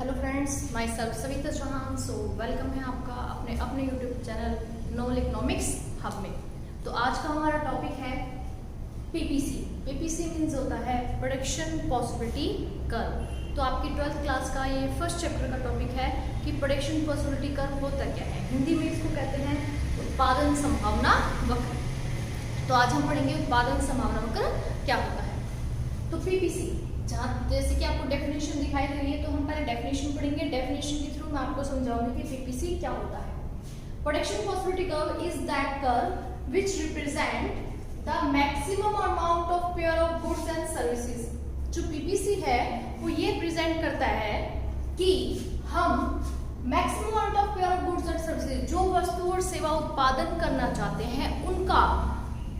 Hello friends, myself Savita Chauhan. So welcome है आपका अपने YouTube channel noble economics hub में। तो आज का हमारा टॉपिक है पीपीसी। पीपीसी मीन्स होता है प्रोडक्शन पॉसिबिलिटी कर्व। तो आपकी 12th क्लास का ये फर्स्ट चैप्टर का टॉपिक है कि प्रोडक्शन पॉसिबिलिटी कर्व होता क्या है। हिंदी में इसको कहते हैं उत्पादन संभावना वक्र। तो आज हम पढ़ेंगे उत्पादन संभावना वक्र क्या होता है। तो पीपीसी, जहाँ जैसे कि आपको डेफिनेशन दिखाई दे रही है, तो हम पहले डेफिनेशन पढ़ेंगे। डेफिनेशन के थ्रू मैं आपको समझाऊंगी कि पीपीसी क्या होता है। Production possibility curve is that curve which represent the maximum amount of pair of goods and services. जो पीपीसी है वो ये प्रेजेंट करता है कि हम maximum amount of pair of goods and services, जो वस्तु और सेवा उत्पादन करना चाहते हैं उनका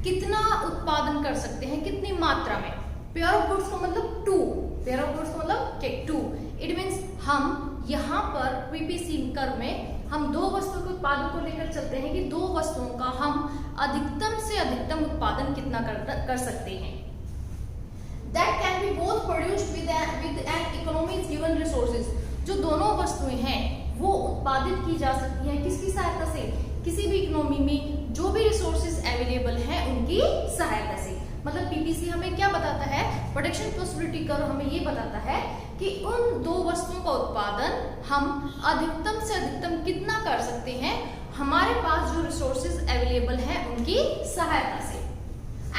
कितना उत्पादन कर सकते हैं, कितनी मात्रा में। पेयर ऑफ गुड्स का मतलब टू, पेयर ऑफ गुड्स का मतलब टू। इट मीन्स हम यहाँ पर पीपीसी कर्व में हम दो वस्तुओं के उत्पादन को लेकर चलते हैं कि दो वस्तुओं का हम अधिकतम से अधिकतम उत्पादन कितना कर सकते हैं। That can be both produced with an economy given resources। जो दोनों वस्तुएं हैं वो उत्पादित की जा सकती हैं किसकी सहायता से, किसी भी इकोनॉमी में जो भी रिसोर्सेज अवेलेबल हैं उनकी सहायता से। मतलब पीपीसी हमें क्या बताता है, प्रोडक्शन पॉसिबिलिटी कर्व हमें ये बताता है कि उन दो वस्तुओं का उत्पादन हम अधिकतम से अधिकतम कितना कर सकते हैं हमारे पास जो रिसोर्सेज अवेलेबल हैं उनकी सहायता से।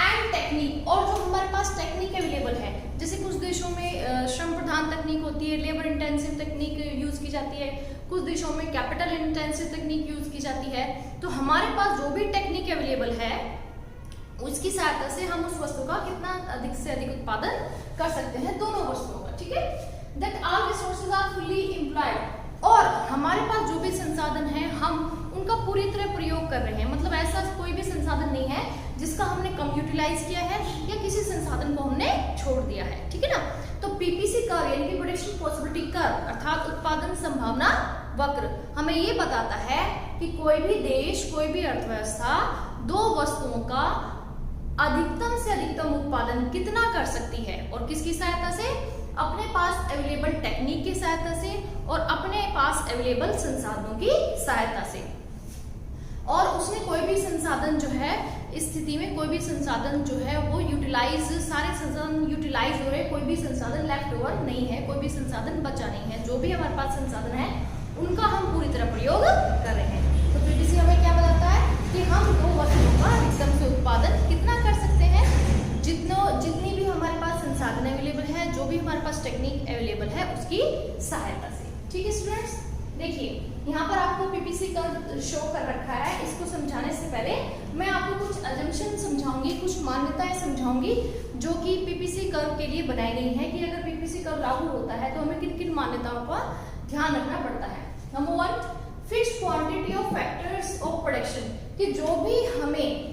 एंड टेक्निक, और जो हमारे पास टेक्निक अवेलेबल है, जैसे कुछ देशों में श्रम प्रधान तकनीक होती है, लेबर इंटेंसिव तकनीक यूज की जाती है, कुछ देशों में कैपिटल इंटेंसिव तकनीक यूज की जाती है। तो हमारे पास जो भी टेक्निक अवेलेबल है उसकी सहायता से हम उस वस्तु का कितना अधिक से अधिक उत्पादन कर सकते हैं, दोनों वस्तुओं का। ठीक है, that all resources are fully employed. और हमारे पास जो भी संसाधन है हम उनका पूरी तरह प्रयोग कर रहे हैं। मतलब ऐसा कोई भी संसाधन नहीं है जिसका हमने कम यूटिलाइज किया है या किसी संसाधन को हमने छोड़ दिया है। ठीक है ना। तो पीपीसी कर्व यानी कि प्रोडक्शन पॉसिबिलिटी कर्व अर्थात उत्पादन संभावना वक्र हमें ये बताता है कि कोई भी देश, कोई भी अर्थव्यवस्था दो वस्तुओं का अधिकतम से अधिकतम उत्पादन कितना कर सकती है और किसकी सहायता से, अपने पास अवेलेबल टेक्निक की सहायता से और अपने पास अवेलेबल संसाधनों की सहायता से। और उसने कोई भी संसाधन जो है, इस स्थिति में कोई भी संसाधन जो है वो यूटिलाइज, सारे संसाधन यूटिलाइज हो रहे, कोई भी संसाधन लेफ्ट ओवर नहीं है, कोई भी संसाधन बचा नहीं है। जो भी हमारे पास संसाधन है उनका हम पूरी तरह प्रयोग कर रहे हैं। तो पीपीसी हमें क्या बताता है कि हम दो वस्तुओं का अधिकतम से उत्पादन कितना कर सकते हैं, जितनी भी हमारे पास संसाधन अवेलेबल है, जो भी हमारे पास टेक्निक अवेलेबल है उसकी सहायता से। ठीक है स्टूडेंट्स, देखिए यहाँ पर आपको पीपीसी कर्व शो कर रखा है। इसको समझाने से पहले मैं आपको कुछ अजम्पशन समझाऊंगी, कुछ मान्यताएं समझाऊंगी जो कि पीपीसी कर्व के लिए बनाई गई है कि अगर पीपीसी कर्व लागू होता है तो हमें किन किन मान्यताओं का ध्यान रखना पड़ता है। Number 1, fixed quantity of factors of production, कि जो भी हमें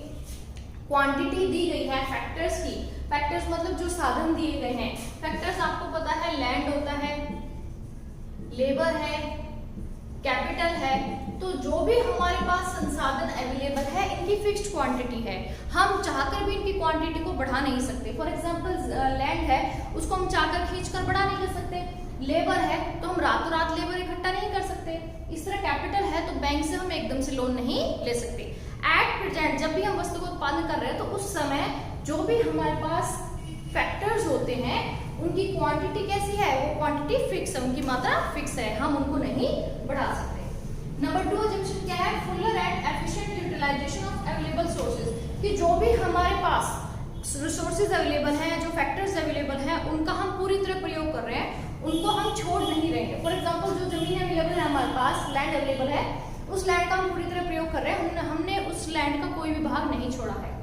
क्वांटिटी दी गई है फैक्टर्स की, फैक्टर्स मतलब जो साधन दिए गए हैं। फैक्टर्स आपको पता है लैंड होता है, लेबर है, कैपिटल है। तो जो भी हमारे पास संसाधन अवेलेबल है इनकी फिक्स्ड क्वांटिटी है, हम चाहकर भी इनकी क्वांटिटी को बढ़ा नहीं सकते। फॉर एग्जांपल लैंड है, उसको हम चाहकर खींचकर बढ़ा नहीं कर सकते। लेबर है तो हम रातों रात लेबर इकट्ठा नहीं कर सकते। इस तरह कैपिटल है तो बैंक से हम एकदम से लोन नहीं ले सकते। एट प्रेजेंट जब भी हम वस्तु का उत्पादन कर रहे हैं तो उस समय जो भी हमारे पास फैक्टर्स होते हैं उनकी क्वांटिटी कैसी है, वो क्वांटिटी फिक्स है, उनकी मात्रा फिक्स है, हम उनको नहीं बढ़ा सकते। नंबर 2 अजम्पशन क्या है, fuller and efficient utilization of available sources, कि जो भी हमारे पास रिसोर्सेज अवेलेबल हैं, जो फैक्टर्स अवेलेबल हैं उनका हम पूरी तरह प्रयोग कर रहे हैं, उनको हम छोड़ नहीं रहे हैं। फॉर एग्जांपल जो जमीन अवेलेबल है हमारे पास, लैंड अवेलेबल है, उस लैंड का हम पूरी तरह प्रयोग कर रहे हैं, हमने उस लैंड का कोई भी भाग नहीं छोड़ा है।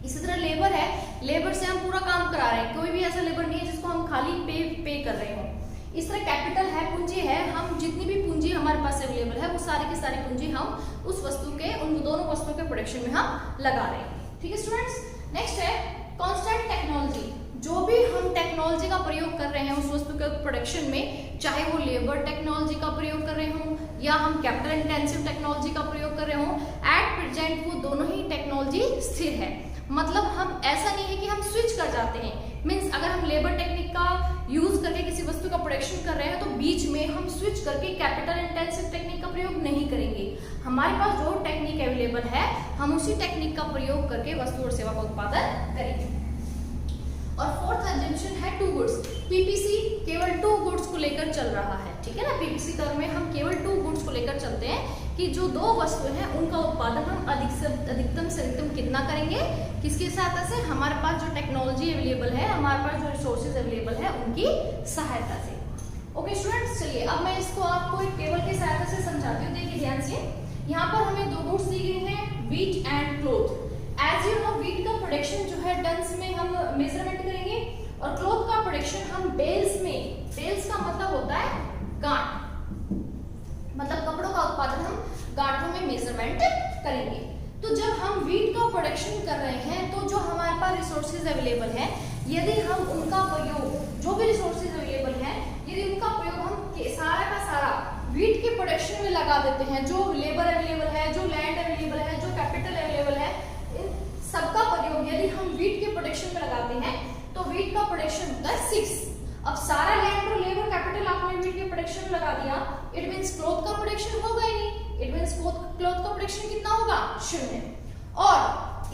इसी तरह लेबर है, लेबर से हम पूरा काम करा रहे हैं, कोई भी ऐसा लेबर नहीं है जिसको हम खाली पे कर रहे हो। इस तरह कैपिटल है, पूंजी है, हम जितनी भी पूंजी हमारे पास अवेलेबल है वो सारी की सारी पूंजी हम उस वस्तु के, उन दोनों वस्तुओं के प्रोडक्शन में हम लगा रहे हैं। ठीक है स्टूडेंट्स, नेक्स्ट है कांस्टेंट टेक्नोलॉजी, जो भी हम टेक्नोलॉजी का प्रयोग कर रहे हैं उस वस्तु के प्रोडक्शन में, चाहे वो लेबर टेक्नोलॉजी का प्रयोग कर रहे हो या हम कैपिटल इंटेंसिव टेक्नोलॉजी का प्रयोग कर रहे हो, एट प्रेजेंट वो दोनों ही टेक्नोलॉजी स्थिर है। मतलब हम ऐसा नहीं है कि हम स्विच कर जाते हैं। मीन्स अगर हम लेबर टेक्निक का यूज करके किसी वस्तु का प्रोडक्शन कर रहे हैं तो बीच में हम स्विच करके कैपिटल इंटेंसिव टेक्निक का प्रयोग नहीं करेंगे। हमारे पास जो टेक्निक अवेलेबल है हम उसी टेक्निक का प्रयोग करके वस्तु और सेवा का उत्पादन करेंगे। और फोर्थ एजम्पशन है टू गुड्स। पीपीसी केवल टू गुड्स को लेकर चल रहा है, ठीक है ना। पीपीसी टर्म में हम केवल टू गुड्स को लेकर चलते हैं कि जो दो वस्तुएं हैं उनका उत्पादन हम अधिकतम से अधिकतम कितना करेंगे, किसकी सहायता से, हमारे पास जो टेक्नोलॉजी अवेलेबल है, हमारे पास जो रिसोर्सेज अवेलेबल है उनकी सहायता से। ओके स्टूडेंट्स, चलिए अब मैं इसको आपको एक टेबल की सहायता से समझाती हूँ। देखिए ध्यान से, यहाँ पर हमें दो गुड्स दी गई हैं, wheat and cloth. As you know wheat का प्रोडक्शन जो है टन्स में हम मेजरमेंट करेंगे और क्लोथ का प्रोडक्शन हम बेल्स में, बेल्स का मतलब होता है गांठ, मतलब कपड़ों का उत्पादन हम गांठों में मेजरमेंट करेंगे। तो जब हम व्हीट का प्रोडक्शन कर रहे हैं तो जो हमारे पास रिसोर्सेज अवेलेबल है, यदि हम उनका प्रयोग, जो भी रिसोर्सेज अवेलेबल है, यदि उनका प्रयोग हम सारा का सारा व्हीट के प्रोडक्शन में लगा देते हैं, जो लेबर अवेलेबल है, जो लैंड अवेलेबल है, जो कैपिटल अवेलेबल है, इन सबका प्रयोग यदि हम व्हीट के प्रोडक्शन में लगाते हैं तो व्हीट का प्रोडक्शन होता है 6। अब सारा लैंड और लेबर कैपिटल आपने व्हीट के प्रोडक्शन में लगा दिया, इट मींस क्लॉथ का प्रोडक्शन होगा ही नहीं, इट मींस क्लॉथ का प्रोडक्शन कितना होगा, 0। और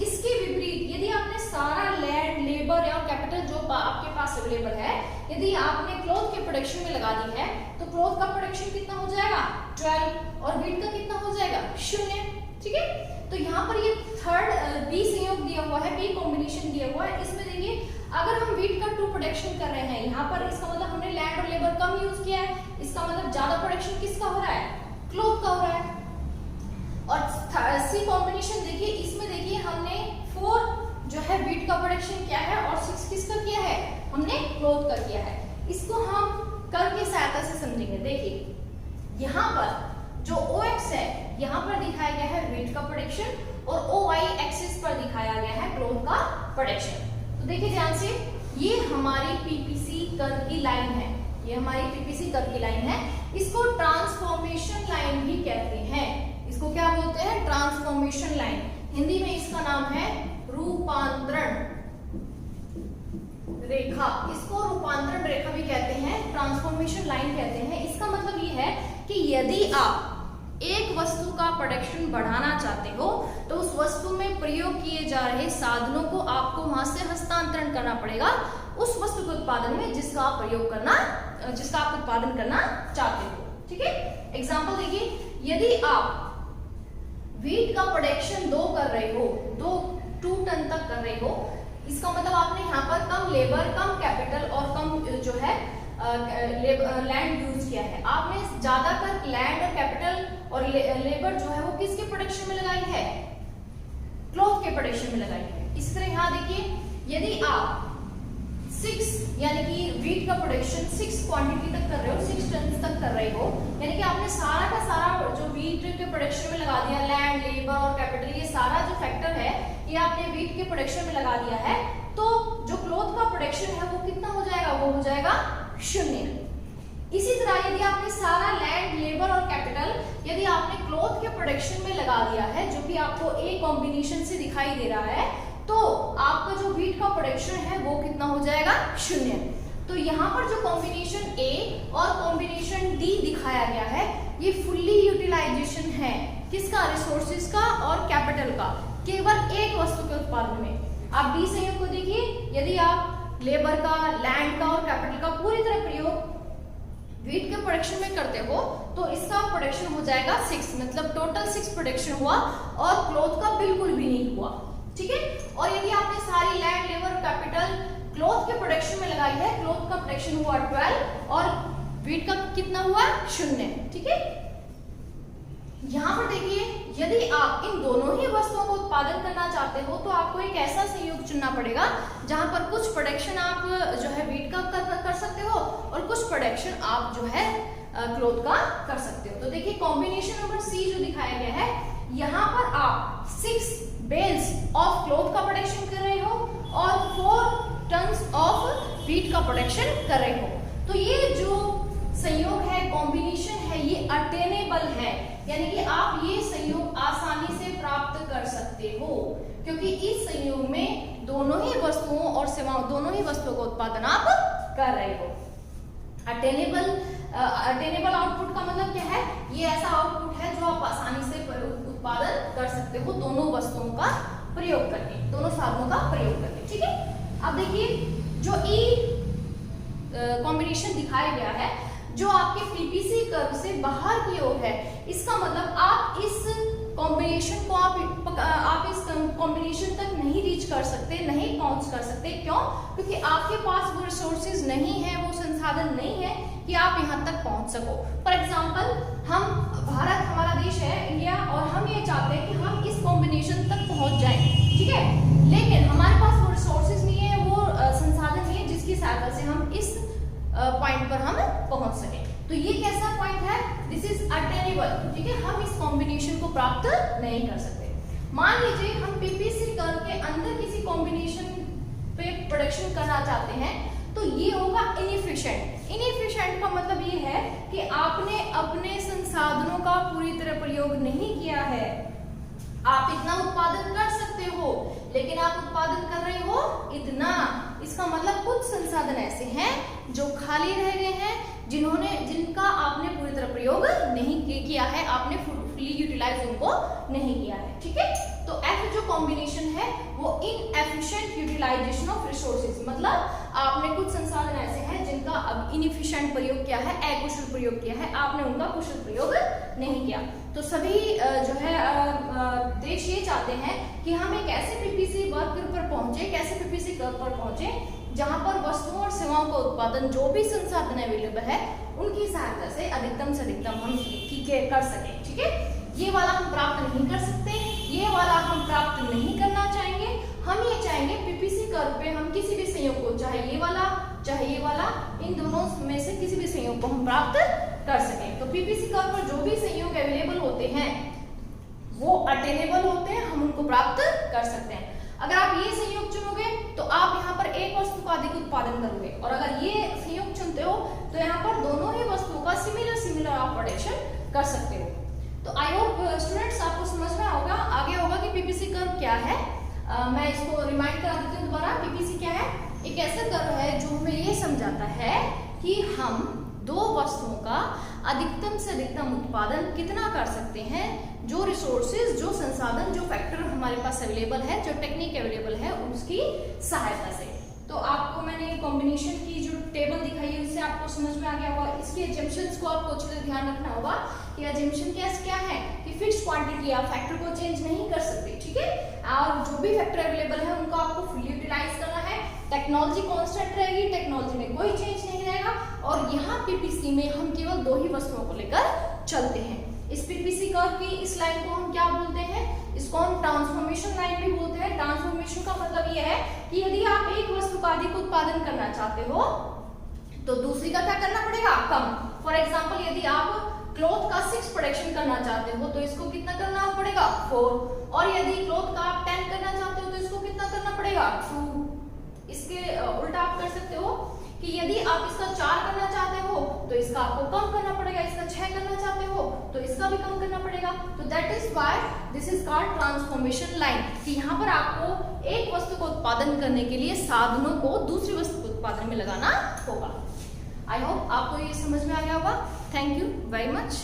इसके विपरीत यदि आपने सारा लैंड, लेबर या कैपिटल जो आपके पास अवेलेबल है, यदि आपने क्लॉथ के प्रोडक्शन में लगा दी है तो क्लॉथ का प्रोडक्शन कितना हो जाएगा, 12, और व्हीट का कितना हो जाएगा, 0। ठीक है, तो यहाँ पर ये थर्ड बी संयोग दिया हुआ है, बी कॉम्बिनेशन दिया हुआ है। इसमें देखिए अगर हम व्हीट का 2 प्रोडक्शन कर रहे हैं यहाँ पर, इसका मतलब हमने लैंड और लेबर कम यूज किया है, इसका मतलब ज्यादा प्रोडक्शन किसका हो रहा है, क्लॉथ का हो रहा है। और सी कॉम्बिनेशन देखिए, इसमें देखिए हमने 4 जो है व्हीट का प्रोडक्शन किया है और 6 किसका किया है, हमने क्लॉथ का किया है। इसको हम कर्व की सहायता से समझेंगे। देखिए यहाँ पर जो OX है यहाँ पर दिखाया गया है व्हीट का प्रोडक्शन और OY एक्सिस पर दिखाया गया है क्लॉथ का प्रोडक्शन। तो देखिए ध्यान से, ये हमारी पीपीसी कर्व की लाइन है, ये हमारी पीपीसी कर्व की लाइन है। इसको ट्रांसफॉर्मेशन लाइन भी कहते हैं। इसको क्या बोलते हैं, ट्रांसफॉर्मेशन लाइन। हिंदी में इसका नाम है रूपांतरण रेखा, इसको रूपांतरण रेखा भी कहते हैं, ट्रांसफॉर्मेशन लाइन कहते हैं। इसका मतलब ये है कि यदि आप एक वस्तु का प्रोडक्शन बढ़ाना चाहते हो तो उस वस्तु में प्रयोग किए जा रहे साधनों को आपको वहां से हस्तांतरण करना पड़ेगा उस वस्तु के उत्पादन में जिसका आप प्रयोग करना, जिसका आप उत्पादन करना चाहते हो। ठीक है, एग्जांपल देखिए, यदि आप व्हीट का प्रोडक्शन 2 कर रहे हो, 2 टन तक कर रहे हो, इसका मतलब आपने यहाँ पर कम लेबर, कम कैपिटल और कम जो है लैंड यूज किया है। आपने ज्यादातर लैंड और कैपिटल और लेबर जो है वो किसके प्रोडक्शन में लगाई है, क्लॉथ के प्रोडक्शन में लगाई है। इस तरह यहाँ देखिए, यदि आप 6 यानी कि व्हीट का प्रोडक्शन 6 क्वांटिटी तक कर रहे हो, 6 टन तक कर रहे हो, यानी कि आपने सारा का सारा जो व्हीट के प्रोडक्शन में लगा दिया, लैंड, लेबर और कैपिटल, ये सारा जो फैक्टर है ये आपने व्हीट के प्रोडक्शन में लगा दिया है, तो जो क्लॉथ का प्रोडक्शन है वो कितना हो जाएगा, वो हो जाएगा 0। इसी तरह यदि आपने सारा लैंड, लेबर और कैपिटल यदि आपने क्लॉथ के प्रोडक्शन में लगा दिया है, जो कि आपको ए कॉम्बिनेशन से दिखाई दे रहा है, तो आपका जो व्हीट का प्रोडक्शन है वो कितना हो जाएगा, 0। तो यहाँ पर जो कॉम्बिनेशन ए और कॉम्बिनेशन डी दिखाया गया है ये फुल्ली यूटिलाइजेशन है, किसका, रिसोर्सेज का और कैपिटल का, केवल एक वस्तु के उत्पादन में। आप डी संयोग को देखिए, यदि आप लेबर का, लैंड का और कैपिटल का पूरी तरह प्रयोग व्हीट के प्रोडक्शन में करते हो तो इसका प्रोडक्शन हो जाएगा 6, मतलब टोटल 6 प्रोडक्शन हुआ और क्लॉथ का बिल्कुल भी नहीं हुआ। ठीक है, और यदि आपने सारी लैंड, लेबर, कैपिटल क्लॉथ के प्रोडक्शन में लगाई है, क्लॉथ का प्रोडक्शन हुआ 12 और व्हीट का कितना हुआ, 0। ठीक है, यहाँ पर देखिए, यदि आप इन दोनों ही वस्तुओं को उत्पादन करना चाहते हो तो आपको एक ऐसा संयोग चुनना पड़ेगा जहां पर कुछ प्रोडक्शन आप जो है व्हीट का कर सकते हो और कुछ प्रोडक्शन आप जो है क्लॉथ का कर सकते हो। तो देखिए कॉम्बिनेशन नंबर सी जो दिखाया गया है, यहाँ पर आप 6 बेल्स ऑफ क्लॉथ का प्रोडक्शन कर रहे हो और 4 टन्स ऑफ व्हीट का प्रोडक्शन कर रहे हो। तो ये जो संयोग है, कॉम्बिनेशन है, ये अटेनेबल है, यानी कि आप ये संयोग आसानी से प्राप्त कर सकते हो क्योंकि इस संयोग में दोनों ही वस्तुओं और सेवाओं, दोनों ही वस्तुओं का उत्पादन आप कर रहे हो। अटेनेबल आउटपुट का मतलब क्या है? ये ऐसा आउटपुट है जो आप आसानी से उत्पादन कर सकते हो दोनों वस्तुओं का प्रयोग करके, दोनों साधनों का प्रयोग करके। ठीक है, अब देखिए जो ई कॉम्बिनेशन दिखाया गया है जो आपके पीपीसी कर्व से बाहर की ओर है, इसका मतलब आप इस कॉम्बिनेशन को आप इस कॉम्बिनेशन तक नहीं रीच कर सकते, नहीं पहुंच कर सकते। क्यों? क्योंकि आपके पास वो रिसोर्सेज नहीं है, वो संसाधन नहीं है कि आप यहाँ तक पहुंच सको। फॉर एग्जाम्पल, हम भारत हमारा देश है इंडिया, और हम ये चाहते हैं कि हम इस कॉम्बिनेशन तक पहुंच जाएं, ठीक है, लेकिन हमारे पास वो रिसोर्सेज नहीं है, वो संसाधन नहीं है जिसकी सहायता से हम इस पॉइंट पर हम पहुंच सके। तो ये कैसा पॉइंट है? दिस इज अटेनेबल, ठीक है, हम इस कॉम्बिनेशन को प्राप्त नहीं कर सकते। मान लीजिए हम पीपीसी कर्व के अंदर किसी कॉम्बिनेशन पे प्रोडक्शन करना चाहते हैं, तो ये होगा इनएफिशिएंट। इनएफिशिएंट का मतलब ये है कि आपने अपने संसाधनों का पूरी तरह प्रयोग नहीं किया है। आप इतना उत्पादन कर सकते हो, लेकिन आप उत्पादन कर रहे हो इतना, इसका मतलब कुछ संसाधन ऐसे हैं जो खाली रह गए हैं, जिनका आपने पूरी तरह प्रयोग नहीं किया है, आपने फुली यूटिलाइज उनको नहीं किया है। ठीक है, तो एफ जो कॉम्बिनेशन है वो इनएफिशिएंट यूटिलाइजेशन ऑफ रिसोर्सेज, मतलब आपने कुछ संसाधन ऐसे हैं जिनका अब इनएफिशिएंट प्रयोग किया है, अकुशल प्रयोग किया है, आपने उनका कुशल प्रयोग नहीं किया। तो सभी जो है देश ये चाहते हैं कि हम एक ऐसे पीपीसी वर्ग पर पहुंचे, एक ऐसे पीपीसी कर्व पर पहुंचे जहां पर वस्तुओं और सेवाओं का उत्पादन जो भी संसाधन अवेलेबल है उनकी सहायता से अधिकतम हम कर सके। ठीक है, ये वाला हम प्राप्त नहीं कर सकते, ये वाला हम प्राप्त नहीं करना चाहेंगे। हम ये चाहेंगे पीपीसी कर्व पे हम किसी भी संयोग को, चाहे ये वाला, इन दोनों में से किसी भी संयोग को हम प्राप्त कर सकें। तो पीपीसी कर्व पर जो भी संयोग अवेलेबल होते हैं वो अटेनेबल होते हैं, हम उनको प्राप्त कर सकते हैं। अगर आप ये संयोग चुनोगे तो आप यहाँ पर एक वस्तु का अधिक उत्पादन करोगे, और अगर ये संयोग चुनते हो तो यहाँ पर दोनों ही वस्तुओं का सिमिलर आप प्रोडक्शन कर सकते हो। तो आई होप स्टूडेंट्स आपको समझ में आगे होगा कि पीपीसी कर्व क्या है। मैं इसको रिमाइंड करा देती हूँ दोबारा। पीपीसी क्या है? एक ऐसा कर्व है जो हमें ये समझाता है कि हम दो वस्तुओं का अधिकतम से अधिकतम उत्पादन कितना कर सकते हैं, जो रिसोर्सेज, जो संसाधन, जो फैक्टर हमारे पास अवेलेबल है, जो टेक्निक अवेलेबल है, उसकी सहायता से। तो आपको मैंने कॉम्बिनेशन की जो टेबल दिखाई है उससे आपको समझ में आ गया होगा। इसके एजम्पशंस को आपको अच्छे से ध्यान रखना होगा कि एजम्पशन क्या है कि फिक्स्ड क्वांटिटी, आप फैक्टर को चेंज नहीं कर सकते। ठीक है, और जो भी फैक्टर अवेलेबल है उनको आपको फुली यूटिलाइज करना है। टेक्नोलॉजी कांस्टेंट रहेगी, टेक्नोलॉजी में कोई चेंज नहीं रहेगा, और यहाँ पीपीसी में हम केवल दो ही वस्तुओं को लेकर चलते हैं। इस पीपीसी कर्व की इस लाइन को हम क्या बोलते हैं? इसको हम ट्रांसफॉर्मेशन लाइन भी बोलते हैं। ट्रांसफॉर्मेशन का मतलब ये है कि यदि आप एक वस्तु का अधिक उत्पादन करना चाहते हो तो दूसरी का क्या करना पड़ेगा? कम। फॉर एग्जाम्पल, यदि आप क्लॉथ का 6 प्रोडक्शन करना चाहते हो तो इसको कितना करना पड़ेगा? 4। और यदि क्लॉथ का आप 10 करना चाहते हो तो इसको कितना करना पड़ेगा? 2। इसके उल्टा आप कर सकते हो कि यदि आप इसका 4 करना चाहते हो तो इसका आपको कम करना पड़ेगा, इसका 6 करना चाहते हो तो इसका भी कम करना पड़ेगा। तो that is why this is called transformation line, कि यहाँ पर आपको एक वस्तु को उत्पादन करने के लिए साधनों को दूसरी वस्तु को उत्पादन में लगाना होगा। आई होप आपको ये समझ में आ गया होगा। Thank you very much.